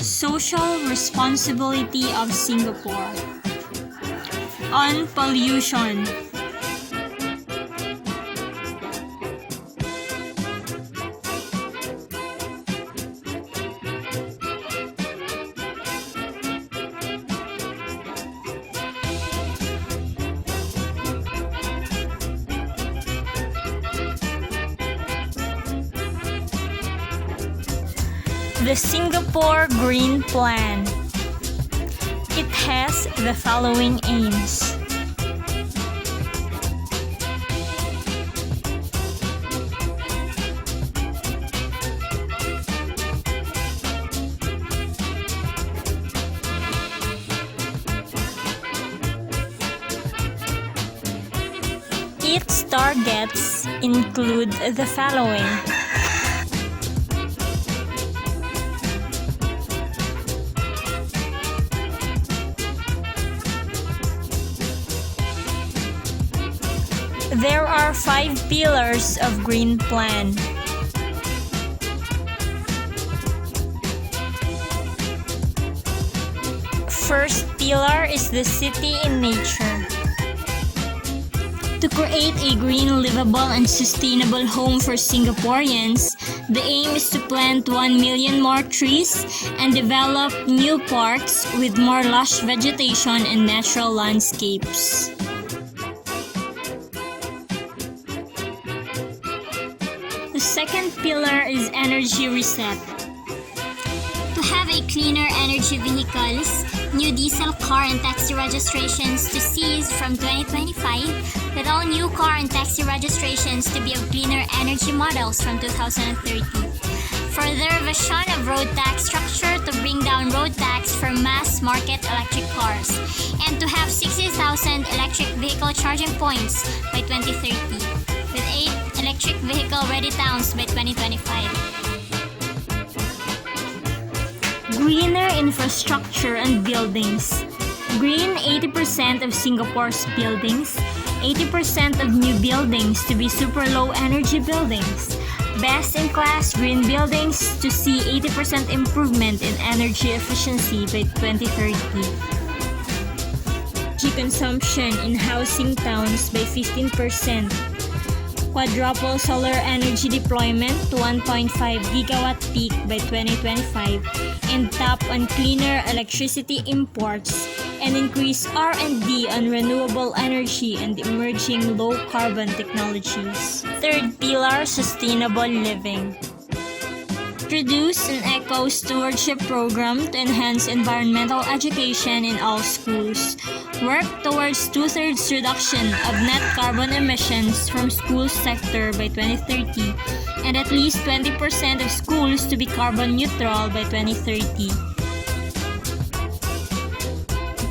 Social responsibility of Singapore. On pollution. The Singapore Green Plan. It has the following aims. Its targets include the following. There are 5 pillars of Green Plan. First pillar is the city in nature. To create a green, livable, and sustainable home for Singaporeans, the aim is to plant 1 million more trees and develop new parks with more lush vegetation and natural landscapes. The second pillar is energy reset. To have a cleaner energy vehicles, new diesel car and taxi registrations to cease from 2025, with all new car and taxi registrations to be of cleaner energy models from 2030. Further revision of road tax structure to bring down road tax for mass market electric cars, and to have 60,000 electric vehicle charging points by 2030, with 8 electric vehicle ready towns by 2025. Greener infrastructure and buildings. Green 80% of Singapore's buildings, 80% of new buildings to be super low energy buildings. Best-in-class green buildings to see 80% improvement in energy efficiency by 2030. Energy consumption in housing towns by 15%. Quadruple solar energy deployment to 1.5 gigawatt peak by 2025, and tap on cleaner electricity imports, and increase R&D on renewable energy and emerging low-carbon technologies. Third pillar, sustainable living. Introduce an eco-stewardship program to enhance environmental education in all schools. Work towards 2/3 reduction of net carbon emissions from school sector by 2030, and at least 20% of schools to be carbon neutral by 2030.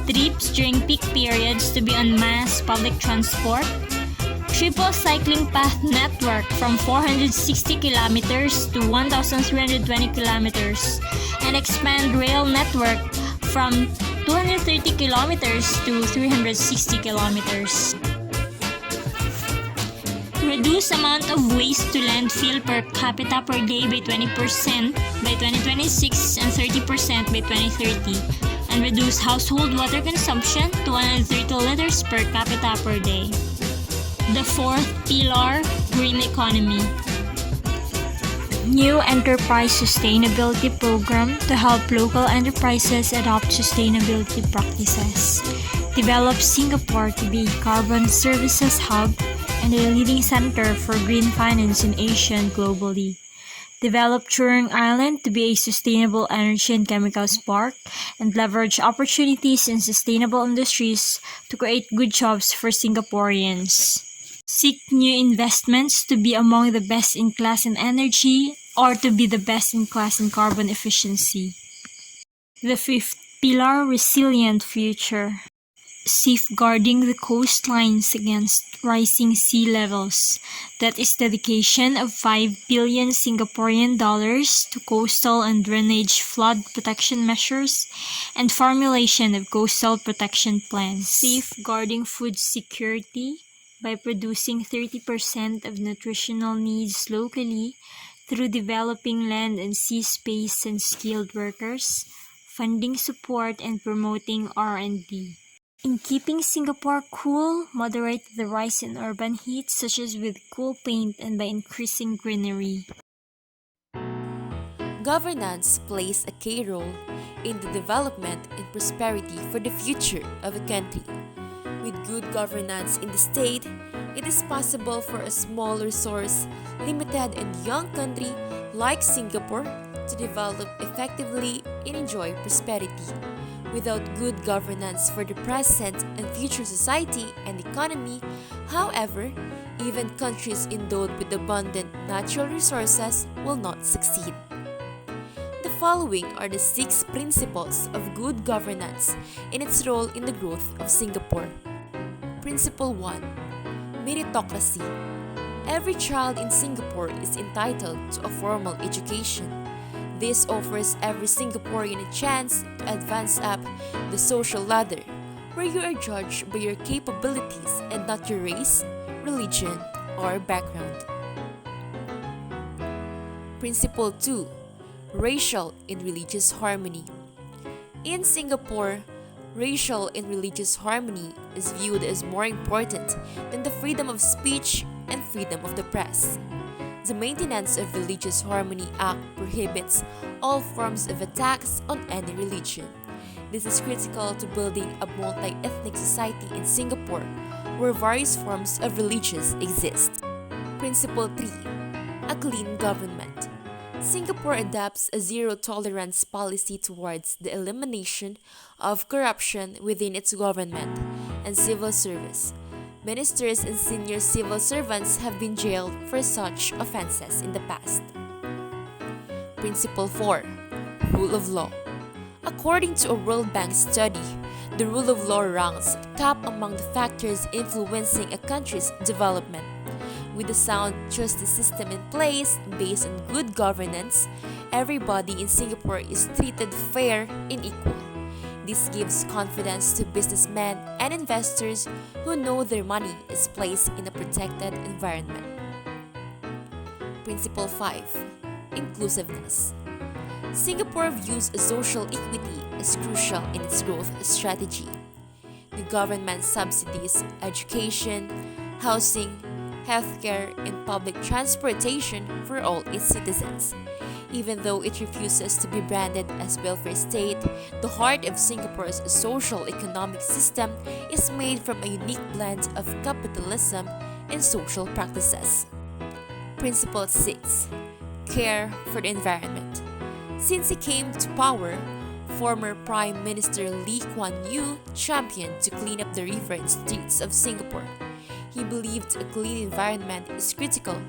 Trips during peak periods to be on mass public transport. Triple cycling path network from 460 kilometers to 1,320 kilometers, and expand rail network from 230 kilometers to 360 kilometers. Reduce amount of waste to landfill per capita per day by 20% by 2026 and 30% by 2030, and reduce household water consumption to 130 liters per capita per day. The fourth pillar, green economy. New enterprise sustainability program to help local enterprises adopt sustainability practices. Develop Singapore to be a carbon services hub and a leading center for green finance in Asia and globally. Develop Jurong Island to be a sustainable energy and chemicals park, and leverage opportunities in sustainable industries to create good jobs for Singaporeans. Seek new investments to be among the best in class in energy or to be the best in class in carbon efficiency. The fifth pillar, resilient future. Safeguarding the coastlines against rising sea levels. That is dedication of 5 billion Singaporean dollars to coastal and drainage flood protection measures and formulation of coastal protection plans. Safeguarding food security by producing 30% of nutritional needs locally through developing land and sea space and skilled workers, funding support, and promoting R&D. In keeping Singapore cool, moderate the rise in urban heat such as with cool paint and by increasing greenery. Governance plays a key role in the development and prosperity for the future of a country. With good governance in the state, it is possible for a small resource, limited and young country like Singapore to develop effectively and enjoy prosperity. Without good governance for the present and future society and economy, however, even countries endowed with abundant natural resources will not succeed. The following are the 6 principles of good governance and its role in the growth of Singapore. Principle 1. Meritocracy. Every child in Singapore is entitled to a formal education. This offers every Singaporean a chance to advance up the social ladder, where you are judged by your capabilities and not your race, religion, or background. Principle 2. Racial and religious harmony. In Singapore, racial and religious harmony is viewed as more important than the freedom of speech and freedom of the press. The Maintenance of Religious Harmony Act prohibits all forms of attacks on any religion. This is critical to building a multi-ethnic society in Singapore, where various forms of religions exist. Principle 3. A clean government. Singapore adopts a zero-tolerance policy towards the elimination of corruption within its government and civil service. Ministers and senior civil servants have been jailed for such offenses in the past. Principle 4. Rule of law. According to a World Bank study, the rule of law ranks top among the factors influencing a country's development. With a sound justice system in place based on good governance, everybody in Singapore is treated fair and equal. This gives confidence to businessmen and investors who know their money is placed in a protected environment. Principle 5. Inclusiveness. Singapore views social equity as crucial in its growth strategy. The government subsidies education, housing, healthcare, and public transportation for all its citizens. Even though it refuses to be branded as welfare state, the heart of Singapore's social economic system is made from a unique blend of capitalism and social practices. Principle 6. Care for the environment. Since he came to power, former Prime Minister Lee Kuan Yew championed to clean up the river and streets of Singapore. He believed a clean environment is critical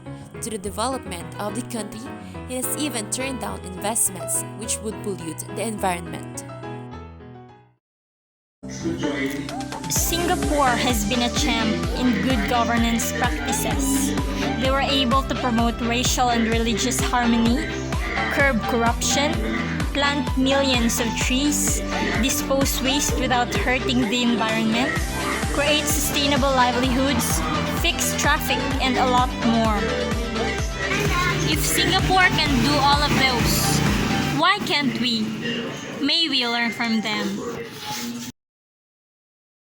to the development of the country and has even turned down investments which would pollute the environment. Singapore has been a champ in good governance practices. They were able to promote racial and religious harmony, curb corruption, plant millions of trees, dispose waste without hurting the environment, create sustainable livelihoods, fix traffic, and a lot more. If Singapore can do all of those, why can't we? May we learn from them?